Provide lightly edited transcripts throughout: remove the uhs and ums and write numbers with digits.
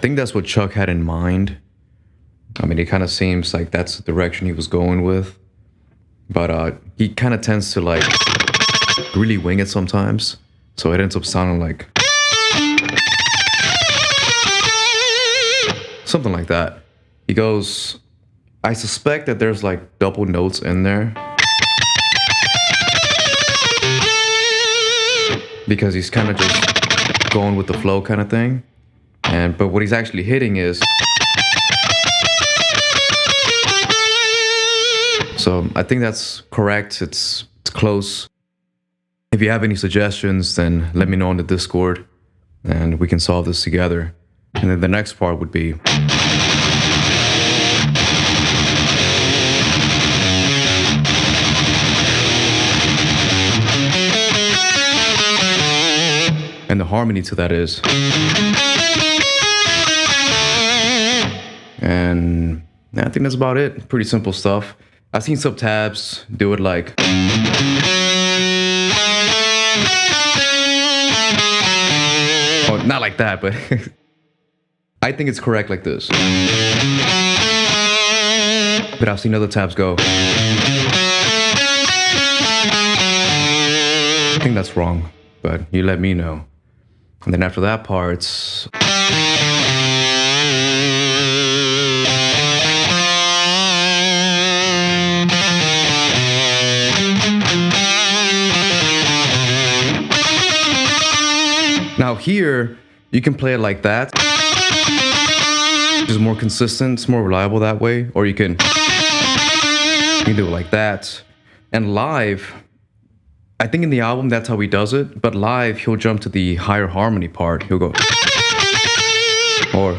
think that's what Chuck had in mind. I mean, it kind of seems like that's the direction he was going with. But he kind of tends to like really wing it sometimes. So it ends up sounding like something like that. He goes, I suspect that there's like double notes in there. Because he's kind of just going with the flow kind of thing. But what he's actually hitting is. So I think that's correct. It's close. If you have any suggestions, then let me know on the Discord and we can solve this together. And then the next part would be and the harmony to that is. And I think that's about it. Pretty simple stuff. I've seen some tabs do it like. Oh, not like that, but I think it's correct like this. But I've seen other tabs go. I think that's wrong, but you let me know. And then after that part, it's. Now here, you can play it like that. It's more consistent, it's more reliable that way. Or you can do it like that. And live, I think in the album that's how he does it. But live, he'll jump to the higher harmony part. He'll go. Or.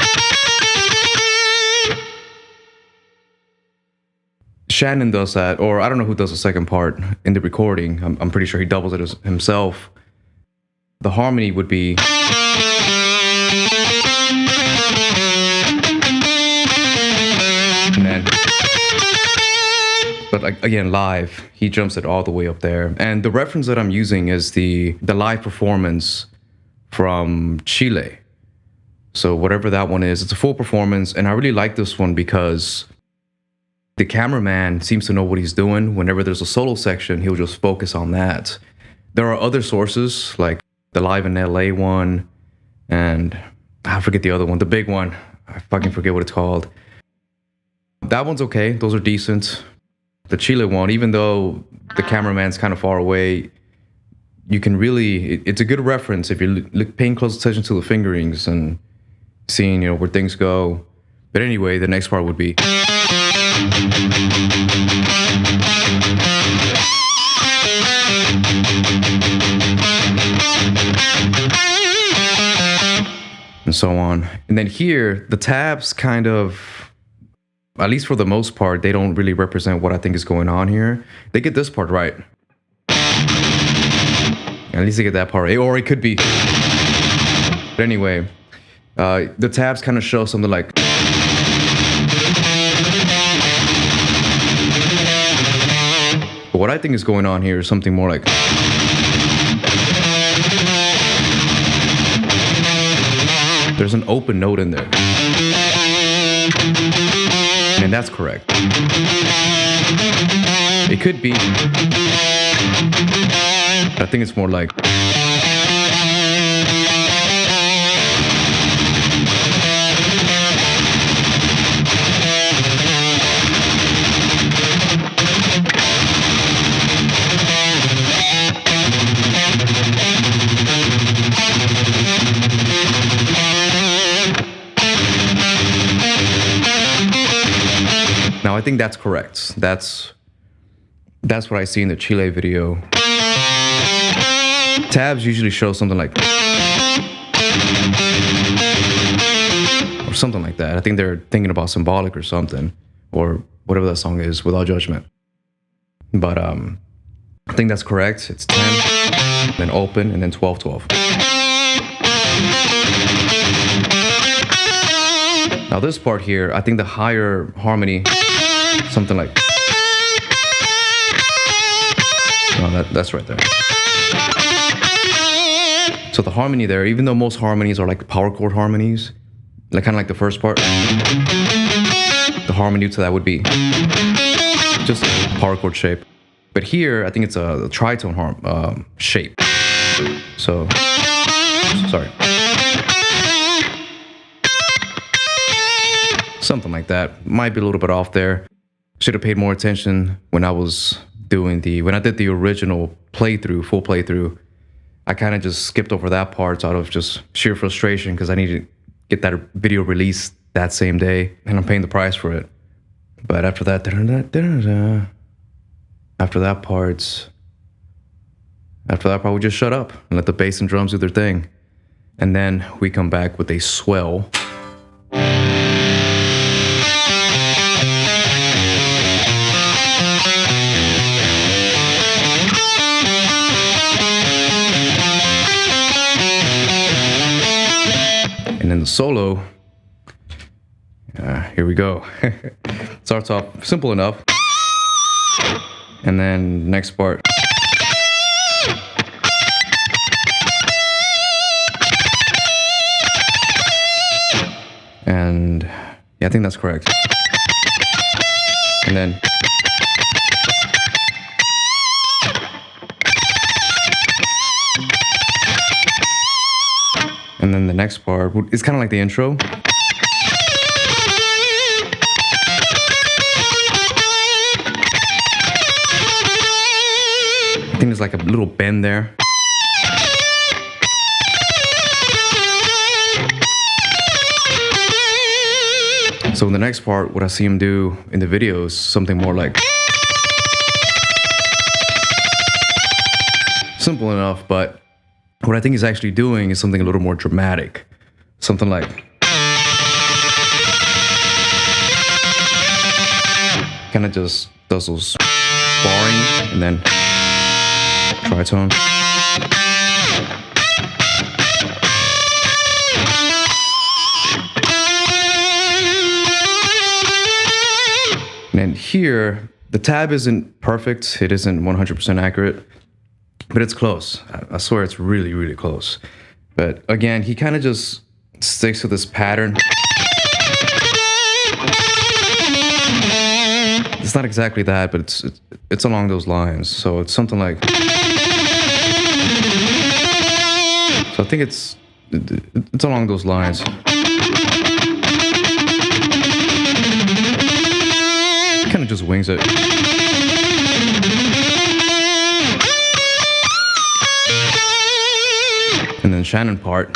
Shannon does that. Or I don't know who does the second part in the recording. I'm pretty sure he doubles it himself. The harmony would be. And then. But again, live, he jumps it all the way up there. And the reference that I'm using is the live performance from Chile. So whatever that one is, it's a full performance. And I really like this one because the cameraman seems to know what he's doing. Whenever there's a solo section, he'll just focus on that. There are other sources like the Live in LA one, and I forget the other one, the big one. I fucking forget what it's called. That one's okay. Those are decent. The Chile one, even though the cameraman's kind of far away, you can really, it's a good reference if you're paying close attention to the fingerings and seeing, where things go. But anyway, the next part would be. And so on. And then here, the tabs kind of, at least for the most part, they don't really represent what I think is going on here. They get this part right. At least they get that part right. Or it could be. But anyway, the tabs kind of show something like. But what I think is going on here is something more like. There's an open note in there. And that's correct. It could be. I think it's more like. Now I think that's correct. That's what I see in the Chile video. Tabs usually show something like or something like that. I think they're thinking about Symbolic or something, or whatever that song is, Without Judgment. But I think that's correct. It's 10, then open, and then 12-12. Now this part here, I think the higher harmony, something like. No, that's right there. So the harmony there, even though most harmonies are like power chord harmonies, like kind of like the first part. The harmony to that would be just a power chord shape. But here, I think it's a tritone shape. So, sorry. Something like that. Might be a little bit off there. Should have paid more attention when I did the original playthrough, full playthrough. I kind of just skipped over that part out of just sheer frustration because I needed to get that video released that same day, and I'm paying the price for it. But after that, after that part, we just shut up and let the bass and drums do their thing. And then we come back with a swell. And then the solo, here we go. Starts off simple enough. And then next part. And yeah, I think that's correct. And then the next part is kind of like the intro. I think there's like a little bend there. So in the next part, what I see him do in the video is something more like simple enough, but what I think he's actually doing is something a little more dramatic. Something like kind of just does those barring and then tritone. And then here, the tab isn't perfect. It isn't 100% accurate, but it's close. I swear it's really, really close. But again, he kind of just sticks to this pattern. It's not exactly that, but it's along those lines. So it's something like. So I think it's along those lines. Kind of just wings it. And then Shannon part.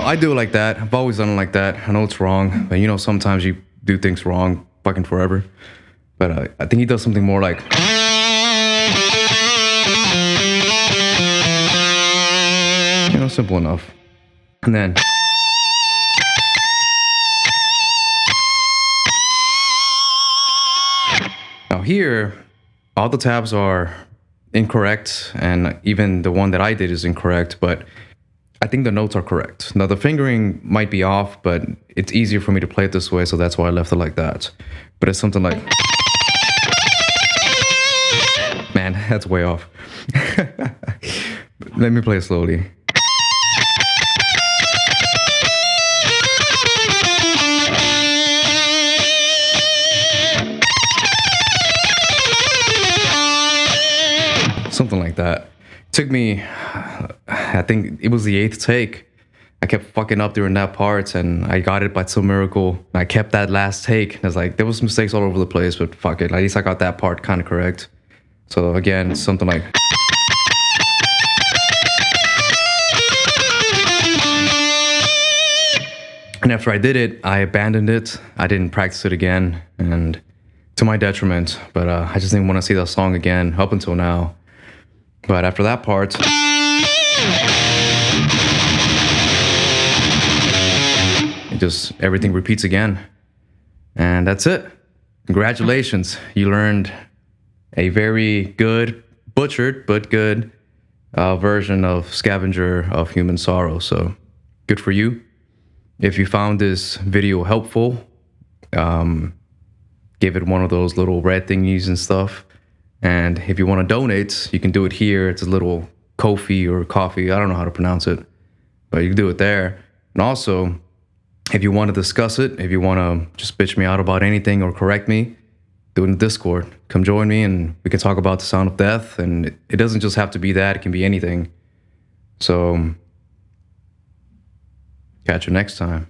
I do it like that. I've always done it like that. I know it's wrong, but you know, sometimes you do things wrong fucking forever. But I think he does something more like. You know, simple enough. And then. Now here, all the tabs are incorrect, and even the one that I did is incorrect, but I think the notes are correct. Now the fingering might be off, but it's easier for me to play it this way, so that's why I left it like that. But it's something like... Man, that's way off. Let me play it slowly. Something like that. It took me, I think it was the 8th take. I kept fucking up during that part, and I got it by some miracle. I kept that last take. And I was like, there was mistakes all over the place, but fuck it. At least I got that part kind of correct. So again, something like. And after I did it, I abandoned it. I didn't practice it again, and to my detriment. But I just didn't want to see that song again up until now. But after that part, everything repeats again. And that's it. Congratulations. You learned a very good, butchered, but good version of Scavenger of Human Sorrow. So good for you. If you found this video helpful, give it one of those little red thingies and stuff. And if you want to donate, you can do it here. It's a little Ko-fi or coffee. I don't know how to pronounce it, but you can do it there. And also, if you want to discuss it, if you want to just bitch me out about anything or correct me, do it in Discord. Come join me and we can talk about the sound of death. And it doesn't just have to be that, it can be anything. So, catch you next time.